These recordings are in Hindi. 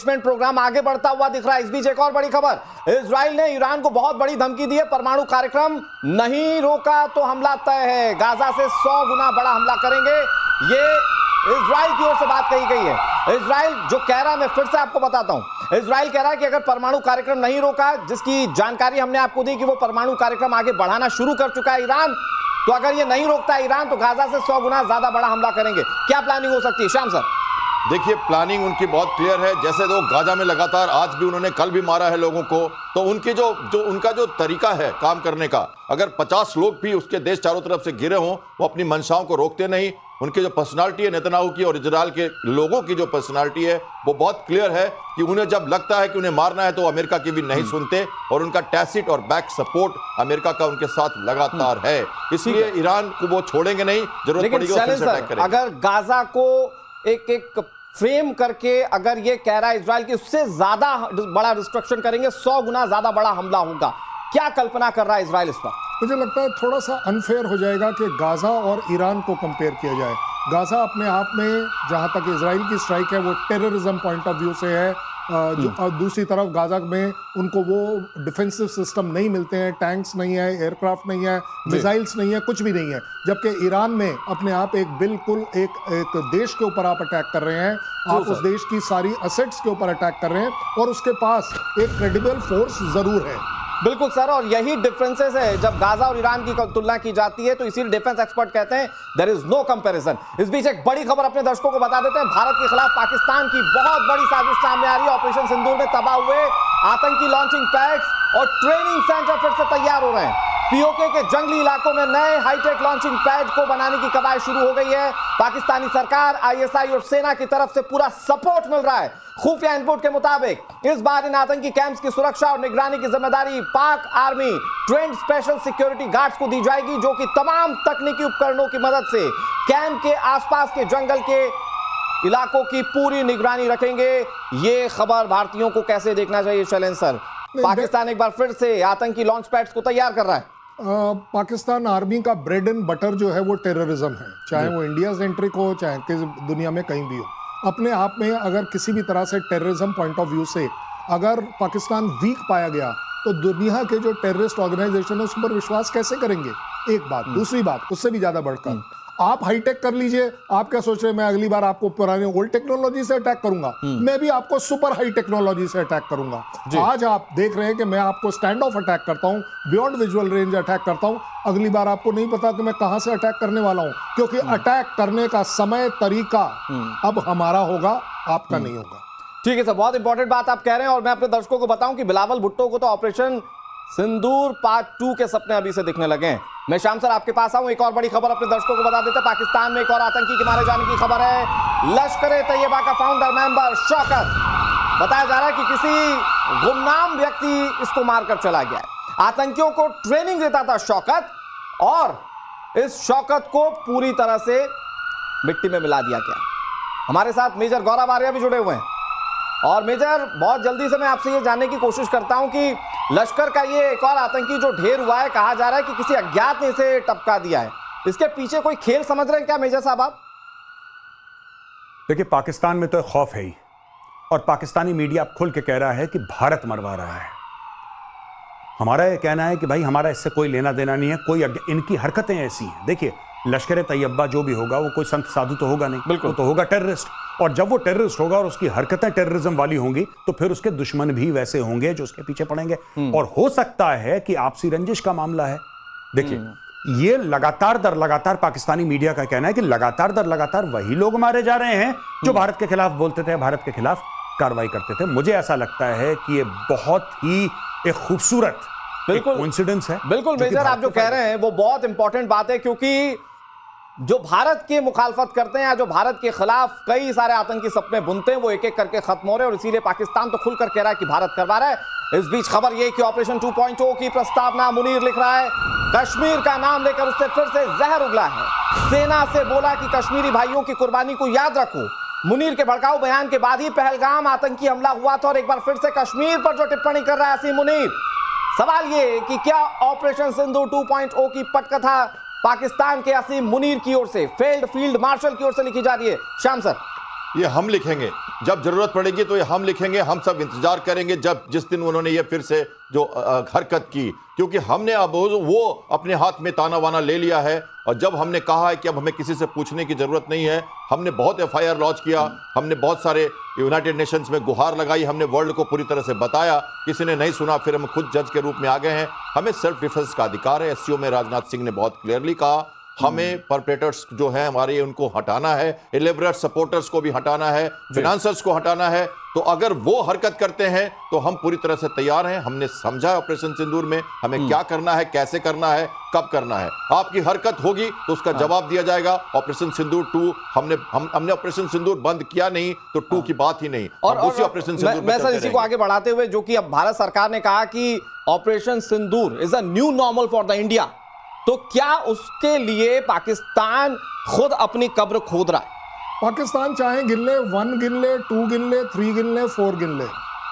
प्रोग्राम आगे बढ़ता हुआ दिख रहा है। इस बीच एक और बड़ी खबर, इजराइल ने ईरान को बहुत बड़ी धमकी दी है, परमाणु कार्यक्रम नहीं रोका तो हमला तय है, गाजा से 100 गुना बड़ा हमला करेंगे, ये इजराइल की ओर से बात कही गई है। इजराइल जो कह रहा है, मैं फिर से आपको बताता हूं, इजराइल कह रहा है कि अगर परमाणु कार्यक्रम नहीं रोका, जिसकी जानकारी हमने आपको दी कि वो परमाणु कार्यक्रम आगे बढ़ाना शुरू कर चुका है ईरान, तो अगर ये नहीं रोकता ईरान तो गाजा से 100 गुना ज्यादा बड़ा हमला करेंगे। क्या प्लानिंग हो सकती है श्याम सर? देखिए, प्लानिंग उनकी बहुत क्लियर है। जैसे वो गाजा में लगातार आज भी उन्होंने कल भी मारा है लोगों को, तो उनकी जो उनका जो तरीका है काम करने का, अगर 50 लोग भी उसके देश चारों तरफ से घिरे हों, वो अपनी मंशाओं को रोकते नहीं। उनकी जो पर्सनालिटी है नेतन्याहू की और इजराइल के लोगों की जो पर्सनालिटी है वो बहुत क्लियर है कि उन्हें जब लगता है कि उन्हें मारना है तो अमेरिका की भी नहीं सुनते, और उनका टैसिट और बैक सपोर्ट अमेरिका का उनके साथ लगातार है। इसलिए ईरान को वो छोड़ेंगे नहीं, जरूरत पड़ेगी फिर से अटैक करेंगे। अगर गाजा को एक फ्रेम करके अगर ये कह रहा है इजराइल की उससे ज्यादा बड़ा डिस्ट्रक्शन करेंगे, 100 गुना ज्यादा बड़ा हमला होगा, क्या कल्पना कर रहा है इजराइल इस पर? मुझे लगता है थोड़ा सा अनफेयर हो जाएगा कि गाजा और ईरान को कंपेयर किया जाए। गाजा अपने आप में, जहां तक इजराइल की स्ट्राइक है, वो टेररिज्म पॉइंट ऑफ व्यू से है। दूसरी तरफ गाजा में उनको वो डिफेंसिव सिस्टम नहीं मिलते हैं, टैंक्स नहीं है, एयरक्राफ्ट नहीं है, मिसाइल्स नहीं है, कुछ भी नहीं है। जबकि ईरान में अपने आप एक बिल्कुल एक देश के ऊपर आप अटैक कर रहे हैं, आप उस देश की सारी असेट्स के ऊपर अटैक कर रहे हैं, और उसके पास एक क्रेडिबल फोर्स जरूर है। बिल्कुल सर, और यही डिफरेंसेस है जब गाजा और ईरान की तुलना की जाती है, तो इसीलिए डिफेंस एक्सपर्ट कहते हैं देयर इज नो कंपैरिजन। इस बीच एक बड़ी खबर अपने दर्शकों को बता देते हैं, भारत के खिलाफ पाकिस्तान की बहुत बड़ी साजिश सामने आ रही है। ऑपरेशन सिंदूर में तबाह हुए आतंकी लॉन्चिंग पैड्स और ट्रेनिंग सेंटर फिर से तैयार हो रहे हैं। पीओके के जंगली इलाकों में नए हाईटेक लॉन्चिंग पैड को बनाने की कवायद शुरू हो गई है। पाकिस्तानी सरकार, आईएसआई और सेना की तरफ से पूरा सपोर्ट मिल रहा है। खुफिया इनपुट के मुताबिक इस बार इन आतंकी कैंप्स की सुरक्षा और निगरानी की जिम्मेदारी पाक army trend special security guards को दी जाएगी, जो कि तमाम तकनीकी उपकरणों की मदद से कैंप के आसपास के जंगल के इलाकों की पूरी निगरानी रखेंगे। ये खबर भारतीयों को कैसे देखना चाहिए शैलेंद्र सर? पाकिस्तान एक बार फिर से आतंकी लॉन्च पैड्स को तैयार कर रहा है। पाकिस्तान आर्मी का ब्रेड एंड बटर जो है वो टेररिज्म है, चाहे वो इंडिया सेंट्रिक हो, चाहे दुनिया में कहीं भी हो। अपने आप में अगर किसी भी तरह से टेररिज्म पॉइंट ऑफ व्यू से अगर पाकिस्तान वीक पाया गया, तो दुनिया के जो टेररिस्ट ऑर्गेनाइजेशन है उस पर विश्वास कैसे करेंगे? एक बात। दूसरी बात, उससे भी ज्यादा बढ़कर, आप हाईटेक कर लीजिए। आप क्या सोच रहे हैं मैं अगली बार आपको पुराने ओल्ड टेक्नोलॉजी से अटैक करूंगा? मैं भी आपको सुपर हाई टेक्नोलॉजी से अटैक करूंगा। आज आप देख रहे हैं कि मैं आपको स्टैंड ऑफ अटैक करता हूं, बियॉन्ड विजुअल रेंज अटैक करता हूं। अगली बार आपको नहीं पता कि मैं कहां से अटैक करने वाला हूं, क्योंकि अटैक करने का समय, तरीका अब हमारा होगा, आपका नहीं होगा। ठीक है सर, बहुत इंपॉर्टेंट बात आप कह रहे हैं। और मैं अपने दर्शकों को बताऊं कि बिलावल भुट्टो को तो ऑपरेशन सिंदूर पार्ट 2 के सपने अभी से दिखने लगे हैं। मैं श्याम सर आपके पास आऊं, एक और बड़ी खबर अपने दर्शकों को बता देते हैं। पाकिस्तान में एक और आतंकी के मारे जाने की खबर है। लश्कर-ए-तैयबा का फाउंडर मेंबर शौकत, बताया जा रहा है कि किसी गुमनाम व्यक्ति इसको मारकर चला गया है। आतंकियों को ट्रेनिंग देता था शौकत, और इस शौकत को पूरी तरह से मिट्टी में मिला दिया गया। हमारे साथ मेजर गौरव आर्या भी जुड़े हुए हैं। और मेजर, बहुत जल्दी से मैं आपसे ये जानने की कोशिश करता हूं कि लश्कर का ये एक और आतंकी जो ढेर हुआ है, कहा जा रहा है कि किसी अज्ञात ने इसे टपका दिया है, इसके पीछे कोई खेल समझ रहे हैं क्या मेजर साहब आप? देखिए, पाकिस्तान में तो खौफ है ही, और पाकिस्तानी मीडिया अब खुल के कह रहा है कि भारत मरवा रहा है। हमारा यह कहना है कि भाई हमारा इससे कोई लेना देना नहीं है, कोई इनकी हरकतें ऐसी हैं। देखिए, लश्कर-ए-तैयबा जो भी होगा वो कोई संत साधु तो होगा नहीं, बिल्कुल तो होगा टेररिस्ट। और जब वो टेररिस्ट होगा और उसकी हरकतें टेररिज्म वाली होंगी, तो फिर उसके दुश्मन भी वैसे होंगे जो उसके पीछे पड़ेंगे। और हो सकता है कि आपसी रंजिश का मामला है। देखिए, ये लगातार दर लगातार पाकिस्तानी मीडिया का कहना है कि लगातार दर लगातार वही लोग मारे जा रहे हैं जो भारत के खिलाफ बोलते थे, भारत के खिलाफ कार्रवाई करते थे। मुझे ऐसा लगता है कि ये बहुत ही एक खूबसूरत कोइंसिडेंस है। बिल्कुल मेजर, आप जो कह रहे हैं वो बहुत इंपॉर्टेंट बात है, क्योंकि जो भारत की मुखालफत करते हैं या जो भारत के खिलाफ कई सारे आतंकी सपने बुनते हैं, वो एक एक करके खत्म हो रहे हैं, और इसीलिए पाकिस्तान तो खुलकर कह रहा है कि भारत करवा रहा है। इस बीच खबर यह कि ऑपरेशन 2.0 की प्रस्तावना मुनीर लिख रहा है। कश्मीर का नाम लेकर उससे फिर से जहर उगला है। सेना से बोला कि कश्मीरी भाइयों की कुर्बानी को याद रखो। मुनीर के भड़काऊ बयान के बाद ही पहलगाम आतंकी हमला हुआ था, और एक बार फिर से कश्मीर पर जो टिप्पणी कर रहा है असीम मुनीर। सवाल ये कि क्या ऑपरेशन सिंदूर 2.0 की पटकथा पाकिस्तान के असीम मुनीर की ओर से, फेल्ड फील्ड मार्शल की ओर से लिखी जा रही है? श्याम सर। ये हम लिखेंगे, जब जरूरत पड़ेगी तो ये हम लिखेंगे। हम सब इंतजार करेंगे जब जिस दिन उन्होंने ये फिर से जो हरकत की, क्योंकि हमने अब वो अपने हाथ में ताना वाना ले लिया है। और जब हमने कहा है कि अब हमें किसी से पूछने की जरूरत नहीं है, हमने बहुत एफआईआर लॉन्च किया, हमने बहुत सारे यूनाइटेड नेशंस में गुहार लगाई, हमने वर्ल्ड को पूरी तरह से बताया, किसी ने नहीं सुना, फिर हम खुद जज के रूप में आ गए हैं। हमें सेल्फ डिफेंस का अधिकार है। एससीओ में राजनाथ सिंह ने बहुत क्लियरली कहा हमें परपेटर्स जो है हमारे उनको हटाना है, इलेबरेट सपोर्टर्स को भी हटाना है, फिनांसर्स को हटाना है। तो अगर वो हरकत करते हैं तो हम पूरी तरह से तैयार हैं। हमने समझा है ऑपरेशन सिंदूर में हमें क्या करना है, कैसे करना है, कब करना है। आपकी हरकत होगी तो उसका जवाब दिया जाएगा। ऑपरेशन सिंदूर 2 हमने ऑपरेशन सिंदूर बंद किया नहीं तो 2 की बात ही नहीं। और उसी ऑपरेशन सिंदूर मैं सर इसी को आगे बढ़ाते हुए, जो कि अब भारत सरकार ने कहा कि operation Sindoor is a new normal for the India, तो क्या उसके लिए पाकिस्तान खुद अपनी कब्र खोद रहा है? पाकिस्तान चाहे गिन ले, 1 गिन ले, 2 गिन ले, 3 गिन ले, 4 गिन ले,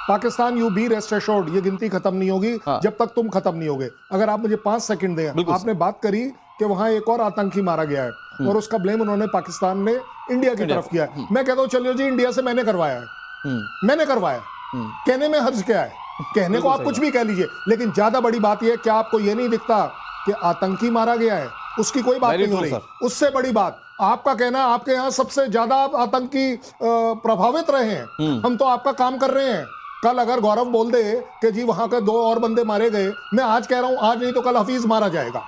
Pakistan you be rest assured, ये गिनती खत्म नहीं होगी जब तक तुम खत्म नहीं होगे। अगर आप मुझे 5 सेकंड दें, आपने बात करी कि वहां एक और आतंकी मारा गया है और उसका ब्लेम उन्होंने पाकिस्तान ने इंडिया की तरफ किया है। मैं कहता हूं चलिए जी, इंडिया से मैंने करवाया है, मैंने करवाया, कहने में हर्ज क्या है? कहने को आप कुछ भी कह लीजिए, लेकिन ज्यादा बड़ी बात यह, क्या आपको यह नहीं दिखता कि आतंकी मारा गया है? उसकी कोई बात नहीं हो रही। उससे बड़ी बात आपका कहना, आपके यहां सबसे ज्यादा आतंकी प्रभावित रहे हैं, हम तो आपका काम कर रहे हैं। कल अगर गौरव बोल दे कि जी वहां के 2 और बंदे मारे गए, मैं आज कह रहा हूं, आज नहीं तो कल हफीज मारा जाएगा,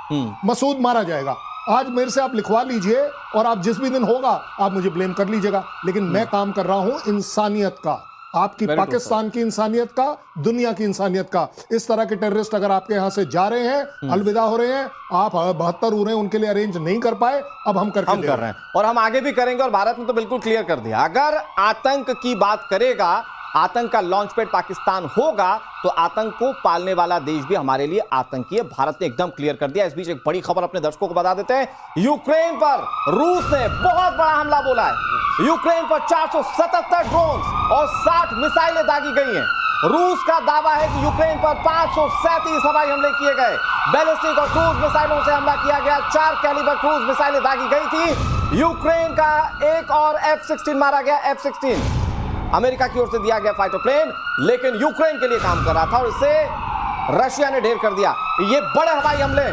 मसूद मारा जाएगा। आज मेरे से आप लिखवा लीजिए और आप जिस भी दिन होगा आप मुझे ब्लेम कर लीजिएगा, लेकिन मैं काम कर रहा हूं इंसानियत का, आपकी पाकिस्तान की इंसानियत का, दुनिया की इंसानियत का। इस तरह के टेररिस्ट अगर आपके यहां से जा रहे हैं, अलविदा हो रहे हैं, आप 72 उन्हें उनके लिए अरेंज नहीं कर पाए, अब हम कर रहे हैं और हम आगे भी करेंगे। और भारत ने तो बिल्कुल क्लियर कर दिया, अगर आतंक की बात करेगा, आतंक का लॉन्च पैड पाकिस्तान होगा, तो आतंक को पालने वाला देश भी हमारे लिए आतंकी है। भारत ने एकदम क्लियर कर दिया। इस बीच एक बड़ी खबर अपने दर्शकों को बता देते हैं। यूक्रेन पर रूस ने बहुत बड़ा हमला बोला है। यूक्रेन पर 477 ड्रोन और 60 मिसाइलें दागी गई हैं। रूस का दावा है कि यूक्रेन पर 537 हवाई हमले किए गए, बैलिस्टिक और क्रूज मिसाइलों से हमला किया गया। 4 कैलिबर क्रूज मिसाइलें दागी गई थी। यूक्रेन का एक और F-16 मारा गया। F-16 अमेरिका की ओर से दिया गया फाइटर प्लेन, लेकिन यूक्रेन के लिए काम कर रहा था और इसे रशिया ने ढेर कर दिया। ये बड़े हवाई हमले,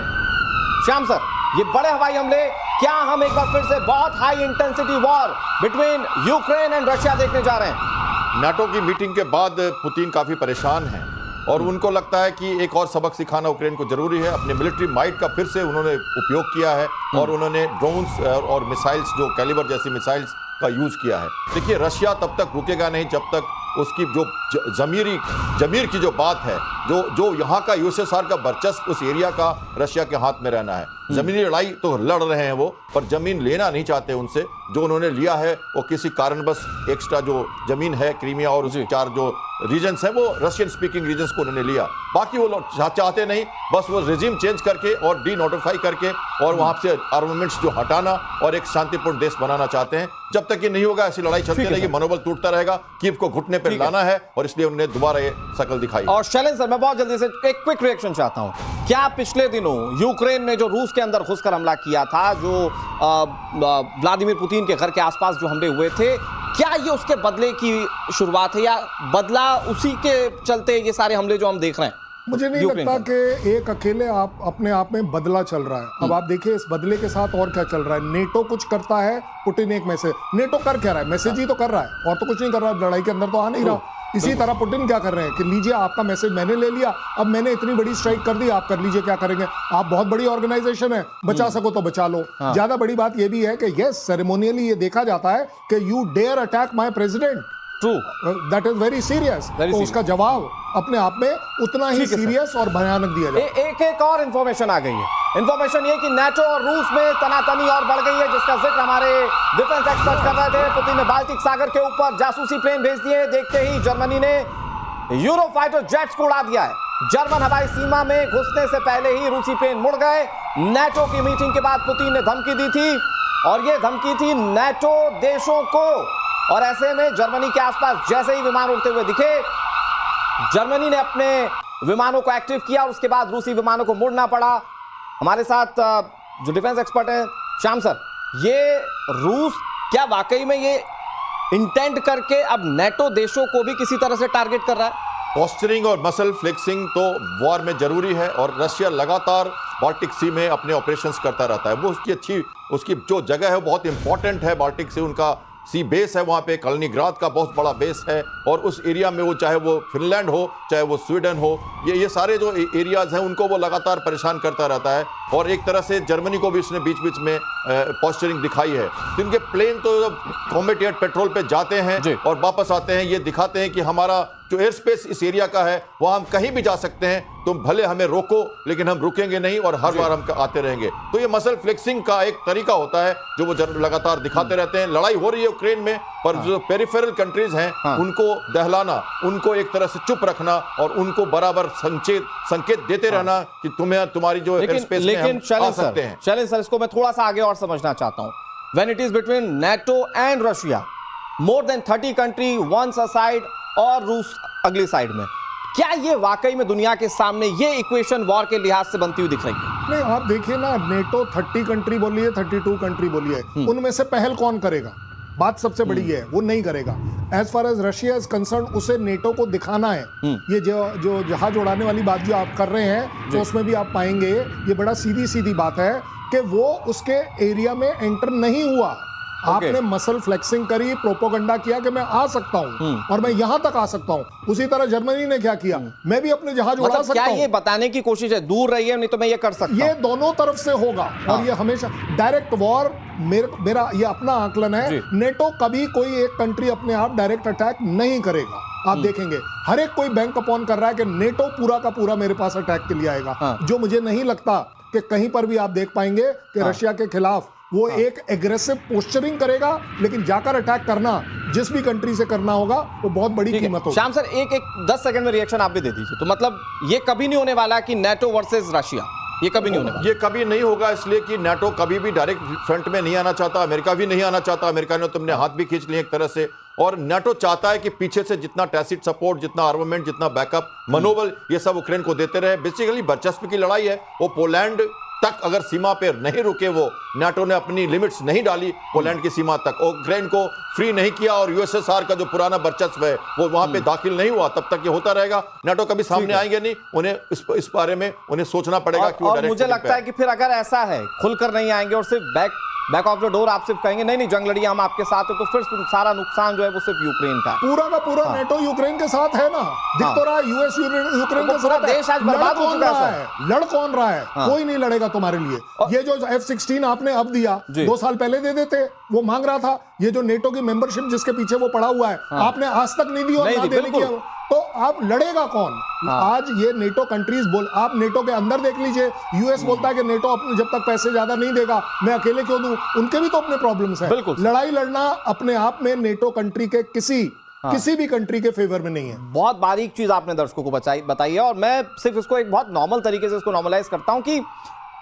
श्याम सर, ये बड़े हवाई हमले, क्या हम एक बार फिर से बहुत high intensity war between Ukraine and Russia देखने जा रहे हैं? नाटो की मीटिंग के बाद पुतिन काफी परेशान हैं और उनको लगता है कि एक और सबक सिखाना यूक्रेन को जरूरी है। अपने मिलिट्री माइट का फिर से उन्होंने उपयोग किया है और उन्होंने ड्रोन्स और मिसाइल्स, जो कैलिबर जैसी मिसाइल्स का यूज किया है। देखिए, रशिया तब तक रुकेगा नहीं जब तक उसकी जो जमीर की जो बात है, जो यहाँ का यूएसएसआर का वर्चस्व उस एरिया का रशिया के हाथ में रहना है। जमीनी लड़ाई तो लड़ रहे हैं वो, पर जमीन लेना नहीं चाहते उनसे। जो उन्होंने लिया है वो किसी कारणवश एक्स्ट्रा जो जमीन है क्रीमिया और उसके 4 जो रीजन्स हैं, वो रशियन स्पीकिंग रीजन्स को उन्होंने लिया। बाकी वो चाहते नहीं, बस वो रेजिम चेंज करके और डी नोटिफाई करके और वहां से आर्मामेंट्स जो हटाना और एक शांतिपूर्ण देश बनाना चाहते हैं। जब तक ये नहीं होगा ऐसी लड़ाई चलती रहेगी, मनोबल टूटता रहेगा। कीव को घुटने पर लाना है और इसलिए उन्होंने दोबारा ये शकल दिखाई। और शैलेंद्र सर, मैं बहुत जल्दी से एक क्विक रिएक्शन चाहता हूं। क्या पिछले दिनों यूक्रेन में जो रूस के अंदर घुसकर हमला किया था, जो व्लादिमीर पुतिन के घर के आसपास जो हमले हुए थे, क्या ये उसके बदले की शुरुआत है या बदला उसी के चलते ये सारे हमले जो हम देख रहे हैं? मुझे नहीं लगता कि एक अकेले आप अपने आप में बदला चल रहा है। अब आप देखिए इस बदले के साथ और क्या चल रहा है। नेटो कुछ करता है, पुतिन एक मैसेज, नेटो कर क्या रहा है? मैसेज ही तो कर रहा है और तो कुछ नहीं कर रहा है, लड़ाई के अंदर तो आ नहीं रहा। इसी तरह पुतिन क्या कर रहे हैं कि लीजिए आपका मैसेज मैंने ले लिया, अब मैंने इतनी बड़ी स्ट्राइक कर दी, आप कर लीजिए क्या करेंगे। आप बहुत बड़ी ऑर्गेनाइजेशन है, बचा सको तो बचा लो। ज्यादा बड़ी बात यह भी है कि यस, सेरेमोनियली ये देखा जाता है कि you dare attack my president, true, that is very serious. तो उसका जवाब अपने आप में उतना ही सीरियस और भयानक दिया जाए। एक और इंफॉर्मेशन आ गई है। इंफॉर्मेशन ये कि नाटो और रूस में तनातनी और बढ़ गई है, जिसका जिक्र हमारे डिफेंस एक्सपर्ट कर रहे थे। पुतिन ने बाल्टिक सागर के ऊपर जासूसी प्लेन भेज दिए। देखते ही जर्मनी ने यूरोफाइटर जेट्स को उड़ा दिया है। जर्मन हवाई सीमा में घुसने से पहले ही रूसी प्लेन मुड़ गए। नाटो की मीटिंग के बाद पुतिन ने धमकी दी थी और यह धमकी थी नाटो देशों को। और ऐसे में जर्मनी के आसपास जैसे ही विमान उड़ते हुए दिखे, जर्मनी ने अपने विमानों को एक्टिव किया और उसके बाद रूसी विमानों को मुड़ना पड़ा। हमारे साथ जो डिफेंस एक्सपर्ट है श्याम सर, ये रूस क्या वाकई में ये इंटेंट करके अब नेटो देशों को भी किसी तरह से टारगेट कर रहा है? पोस्चरिंग और मसल फ्लेक्सिंग तो वॉर में जरूरी है, और रशिया लगातार बाल्टिक सी में अपने ऑपरेशंस करता रहता है। वो उसकी जो जगह है बहुत इंपॉर्टेंट है। बाल्टिक सी उनका सी बेस है, वहाँ पे कलिनिंग्राड का बहुत बड़ा बेस है, और उस एरिया में वो चाहे वो फिनलैंड हो चाहे वो स्वीडन हो, ये सारे जो एरियाज हैं उनको वो लगातार परेशान करता रहता है। और एक तरह से जर्मनी को भी उसने बीच बीच में पोस्चरिंग दिखाई है। तो इनके प्लेन तो जब कॉम्बैट एयर पेट्रोल पे जाते हैं और वापस आते हैं, ये दिखाते हैं कि हमारा जो एयर स्पेस इस एरिया का है वहाँ हम कहीं भी जा सकते हैं, तुम भले हमें रोको लेकिन हम रुकेंगे नहीं, और हर बार हम आते रहेंगे। तो ये मसल फ्लेक्सिंग का एक तरीका होता है जो वो लगातार दिखाते रहते हैं। लड़ाई हो रही है यूक्रेन में, पर जो पेरिफेरल कंट्रीज हैं उनको दहलाना, उनको एक तरह से चुप रखना, और उनको बराबर संकेत देते रहना कि तुम्हारी जो एयर स्पेस में हम आ सकते हैं। शैलेंद्र सर, इसको मैं थोड़ा सा आगे और समझना चाहता हूं। When it is between NATO and Russia, more than 30 country once a side और रूस अगली साइड में, क्या ये वाकई में दुनिया के सामने ये इक्वेशन वॉर के लिहाज से बनती हुई दिख रही है? नहीं, आप देखिए ना, नेटो 30 कंट्री बोली है, 32 कंट्री बोली है, उनमें से पहल कौन करेगा? बात सबसे बड़ी है, वो नहीं करेगा। As far as Russia is concerned, उसे नेटो को दिखाना है। ये जो जहाज उड़ाने वाली बात जो आप कर रहे हैं, तो उसमें भी आप पाएंगे ये बड़ा सीधी बात है कि वो उसके एरिया में एंटर नहीं हुआ। आपने मसल फ्लेक्सिंग करी, प्रोपोगंडा किया कि मैं आ सकता हूं और मैं यहां तक आ सकता हूं। उसी तरह जर्मनी ने क्या किया, मैं भी अपने जहाज उड़ा सकता हूं। क्या ये बताने की कोशिश है दूर रहिए, नहीं तो मैं ये कर सकता हूं? ये दोनों तरफ से होगा, और ये हमेशा डायरेक्ट वॉर, मेरा ये अपना आकलन है, नेटो कभी कोई एक कंट्री अपने आप डायरेक्ट अटैक नहीं करेगा। आप देखेंगे हर एक कोई बैंक अपॉन कर रहा है कि नेटो पूरा का पूरा मेरे पास अटैक के लिए आएगा, जो मुझे नहीं लगता कि कहीं पर भी आप देख पाएंगे कि रशिया के खिलाफ वो एक एग्रेसिव पोस्चरिंग करेगा। लेकिन जाकर अटैक करना जिस भी कंट्री से करना होगा वो बहुत बड़ी कीमत होगी। श्याम सर, एक 10 सेकंड में रिएक्शन आप भी दे दीजिए। तो मतलब ये कभी नहीं होने वाला कि नेटो वर्सेस रशिया, ये कभी नहीं होने वाला? ये कभी नहीं होगा, इसलिए कि नाटो कभी भी डायरेक्ट फ्रंट में नहीं आना चाहता, अमेरिका भी नहीं आना चाहता। अमेरिका ने तुमने हाथ भी खींच लिए एक तरह से, और नाटो चाहता है कि पीछे से जितना टैसिट सपोर्ट, जितना आर्मामेंट, जितना बैकअप, मनोबल, ये सब यूक्रेन को देते रहे। बेसिकली वर्चस्व की लड़ाई है। वो पोलैंड तक अगर सीमा पे नहीं रुके, वो नाटो ने अपनी लिमिट्स नहीं डाली पोलैंड की सीमा तक, और यूक्रेन को फ्री नहीं किया, और यूएसएसआर का जो पुराना वर्चस्व है वो वहां पे दाखिल नहीं हुआ, तब तक ये होता रहेगा। नाटो कभी सामने आएंगे नहीं, उन्हें इस बारे में उन्हें सोचना पड़ेगा कि और मुझे लगता है कि फिर अगर ऐसा है खुलकर नहीं आएंगे और सिर्फ बैक ऑफ द डोर आप सिर्फ कहेंगे नहीं जंग लड़िए हम आपके साथ है, तो फिर सारा नुकसान जो है वो सिर्फ यूक्रेन का है। पूरा का पूरा नेटो यूक्रेन के साथ है ना, दिख तो रहा है। यूएस यूक्रेन के साथ देश आज बर्बाद हो चुका है। लड़ कौन रहा है? कोई नहीं लड़ेगा तुम्हारे लिए। ये जो F-16 आपने अब दिया, 2 साल पहले दे देते, वो मांग रहा था। ये जो नेटो की मेंबरशिप जिसके पीछे वो पड़ा हुआ है, आपने आज तक नहीं दी और ना देने की, तो आप लड़ेगा कौन? आज ये नेटो कंट्रीज आप नेटो के अंदर देख लीजिए, यूएस बोलता है कि नेटो अपने जब तक पैसे ज्यादा नहीं देगा मैं अकेले क्यों दूं? उनके भी तो अपने प्रॉब्लम्स हैं। लड़ाई लड़ना अपने आप में नेटो कंट्री के किसी भी कंट्री के फेवर में नहीं है। बहुत बारीक चीज आपने दर्शकों को बताई है, और मैं सिर्फ इसको एक बहुत नॉर्मल तरीके से इसको नॉर्मलाइज करता हूं कि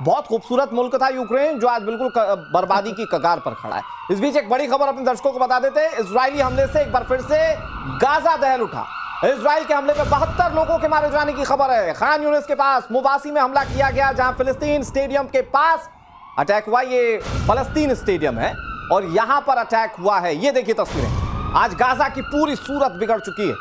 बहुत खूबसूरत मुल्क था यूक्रेन, जो आज बिल्कुल बर्बादी की कगार पर खड़ा है। इस बीच एक बड़ी खबर अपने दर्शकों को बता देते हैं। इजरायली हमले से एक बार फिर से गाजा दहल उठा। इजराइल के हमले में 72 लोगों के मारे जाने की खबर है। खान यूनिस के पास मुवासी में हमला किया गया, जहां फिलिस्तीन स्टेडियम के पास अटैक हुआ। ये फलस्तीन स्टेडियम है और यहां पर अटैक हुआ है। ये देखिए तस्वीरें। आज गाजा की पूरी सूरत बिगड़ चुकी है,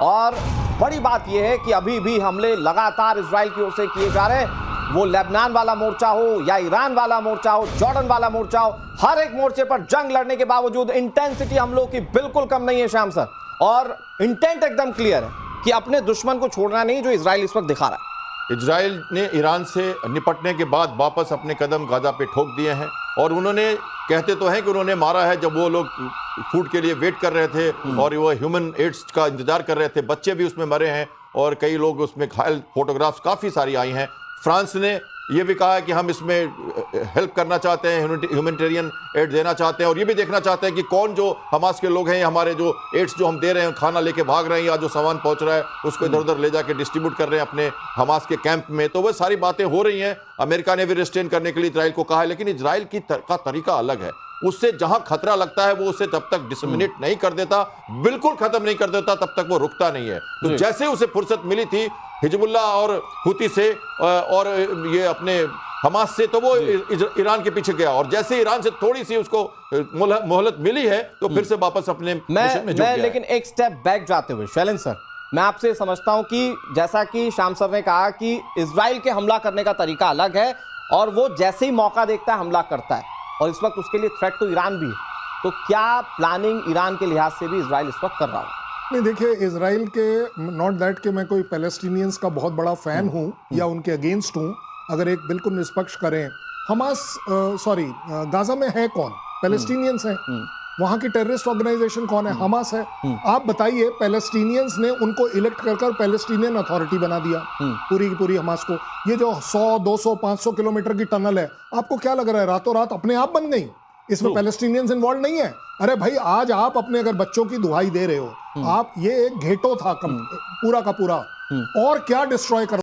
और बड़ी बात यह है कि अभी भी हमले लगातार इजराइल की ओर से किए जा रहे हैं। वो लेबनान वाला मोर्चा हो या ईरान वाला मोर्चा हो, जॉर्डन वाला मोर्चा हो, हर एक मोर्चे पर जंग लड़ने के बावजूद इंटेंसिटी हमलों की बिल्कुल कम नहीं है श्याम सर, और इंटेंट एकदम क्लियर है कि अपने दुश्मन को छोड़ना नहीं, जो इजराइल इस वक्त दिखा रहा है। इजराइल ने ईरान से निपटने के बाद वापस अपने कदम गाजा पे ठोक दिए हैं, और उन्होंने कहते तो हैं कि उन्होंने मारा है जब वो लोग फूड के लिए वेट कर रहे थे और वो ह्यूमन एड्स का इंतजार कर रहे थे। बच्चे भी उसमें मरे हैं और कई लोग उसमें घायल, फोटोग्राफ्स काफ़ी सारी आई हैं। फ्रांस ने ये भी कहा है कि हम इसमें हेल्प करना चाहते हैं, ह्यूमैनिटेरियन एड देना चाहते हैं, और ये भी देखना चाहते हैं कि कौन जो हमास के लोग हैं, हमारे जो एड्स जो हम दे रहे हैं, खाना लेके भाग रहे हैं या जो सामान पहुंच रहा है उसको इधर उधर ले जाके डिस्ट्रीब्यूट कर रहे हैं अपने हमास के कैंप में। तो वो सारी बातें हो रही हैं। अमेरिका ने भी रिस्ट्रेन करने के लिए इजराइल को कहा है, लेकिन इजराइल का तरीका अलग है। उससे जहां खतरा लगता है वो उसे तब तक डिसमिनेट नहीं कर देता, बिल्कुल खत्म नहीं कर देता, तब तक वो रुकता नहीं है। तो जैसे उसे फुर्सत मिली थी हिजबुल्लाह और हुती से और ये अपने हमास से, तो वो ईरान के पीछे गया, और जैसे ईरान से थोड़ी सी उसको मोहलत मिली है तो फिर से वापस अपने मिशन में जुट गया है। लेकिन एक स्टेप बैक जाते हुए शैलेंद्र सर, मैं आपसे समझता हूं कि जैसा कि श्याम सर ने कहा कि इजराइल के हमला करने का तरीका अलग है और वो जैसे ही मौका देखता है हमला करता है, और इस वक्त उसके लिए थ्रेट तो ईरान भी है। तो क्या प्लानिंग ईरान के लिहाज से भी इजराइल इस वक्त कर रहा है? नहीं, देखिए, इजराइल के, नॉट दैट कि मैं कोई पैलेस्टीनियंस का बहुत बड़ा फैन हूं या उनके अगेंस्ट हूं, अगर एक बिल्कुल निष्पक्ष करें, हमास गाजा में है कौन? पैलेस्टीनियंस हैं। वहां की टेररिस्ट ऑर्गेनाइजेशन कौन है? हमास है। आप बताइए, पैलेस्टीनियंस ने उनको इलेक्ट कर पैलेस्टीनियन अथॉरिटी बना दिया, पूरी की पूरी हमास को। ये जो 100, 200, 500 किलोमीटर की टनल है, आपको क्या लग रहा है रातों रात अपने आप बन गई? इसमें पैलेस्टीनियंस इन्वॉल्व नहीं है। अरे भाई, आज आप अपने अगर बच्चों की दुहाई दे रहे हो, आप, ये एक घेटो था पूरा का पूरा, और क्या डिस्ट्रॉय कर